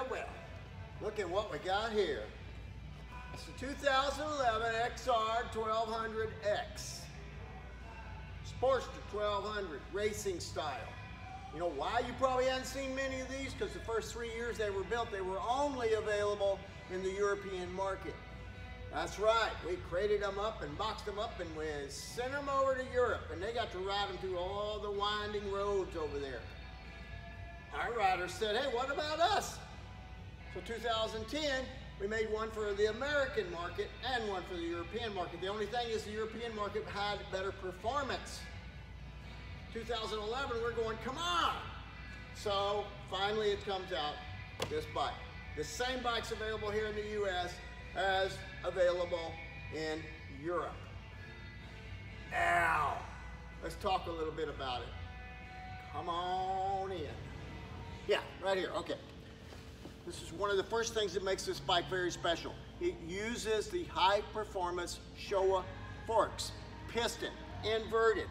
well. Look at what we got here. It's the 2011 XR1200X. Sportster 1200 racing style. You know why you probably hadn't seen many of these? Because the first 3 years they were built, they were only available in the European market. That's right, we crated them up and boxed them up and we sent them over to Europe, and they got to ride them through all the winding roads over there. Our riders said, hey, what about us? So 2010, we made one for the American market and one for the European market. The only thing is the European market had better performance. 2011, we're going, come on. So finally it comes out, this bike. The same bike's available here in the US as available in Europe. Now, let's talk a little bit about it. Come on in. Yeah, right here, okay. This is one of the first things that makes this bike very special. It uses the high performance Showa forks, piston, inverted.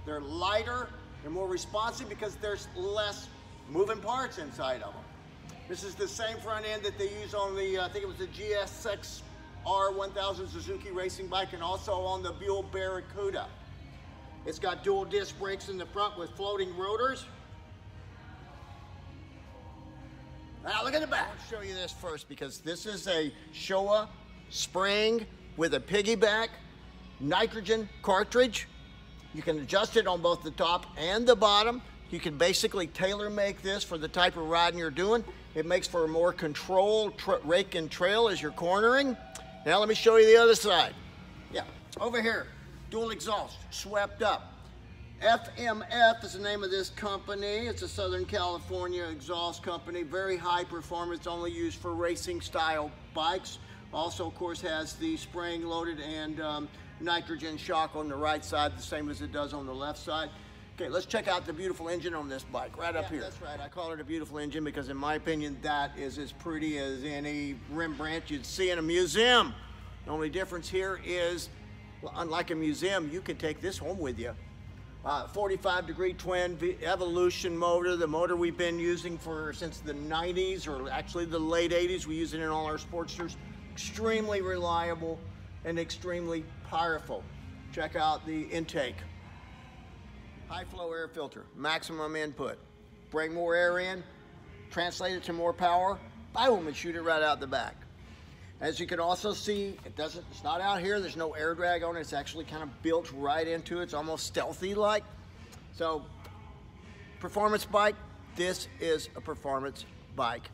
They're lighter, they're more responsive because there's less moving parts inside of them. This is the same front end that they use on the, I think it was the XR1200 Suzuki racing bike and also on the Buell Barracuda. It's got dual disc brakes in the front with floating rotors. Now look at the back. I'll show you this first because this is a Showa spring with a piggyback nitrogen cartridge. You can adjust it on both the top and the bottom. You can basically tailor make this for the type of riding you're doing. It makes for a more controlled rake and trail as you're cornering. Now let me show you the other side. Yeah, over here, dual exhaust, swept up. FMF is the name of this company. It's a Southern California exhaust company. Very high performance, only used for racing style bikes. Also, of course, has the spring loaded and nitrogen shock on the right side, the same as it does on the left side. Okay, let's check out the beautiful engine on this bike, right up here. That's right, I call it a beautiful engine because in my opinion, that is as pretty as any Rembrandt you'd see in a museum. The only difference here is, well, unlike a museum, you can take this home with you. 45-degree twin Evolution motor, the motor we've been using since the 90s, or actually the late 80s. We use it in all our Sportsters. Extremely reliable and extremely powerful. Check out the intake. High flow air filter, maximum input. Bring more air in, translate it to more power, boom, and shoot it right out the back. As you can also see, it's not out here, there's no air drag on it, it's actually kind of built right into it, it's almost stealthy-like. So, performance bike, this is a performance bike.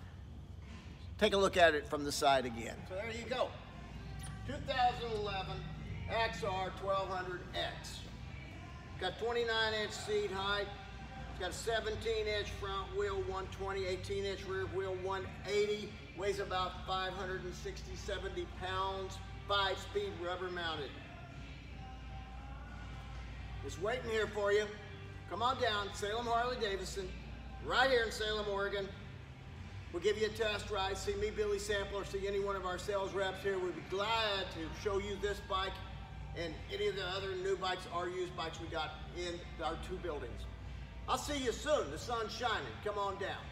Take a look at it from the side again. So there you go, 2011 XR1200X. Got 29-inch seat height. It's got a 17-inch front wheel, 120, 18-inch rear wheel, 180. Weighs about 560, 70 pounds. 5-speed rubber mounted. It's waiting here for you. Come on down, Salem Harley-Davidson, right here in Salem, Oregon. We'll give you a test ride. See me, Billy Sampler, see any one of our sales reps here. We'd be glad to show you this bike and any of the other new bikes or used bikes we got in our 2 buildings. I'll see you soon. The sun's shining. Come on down.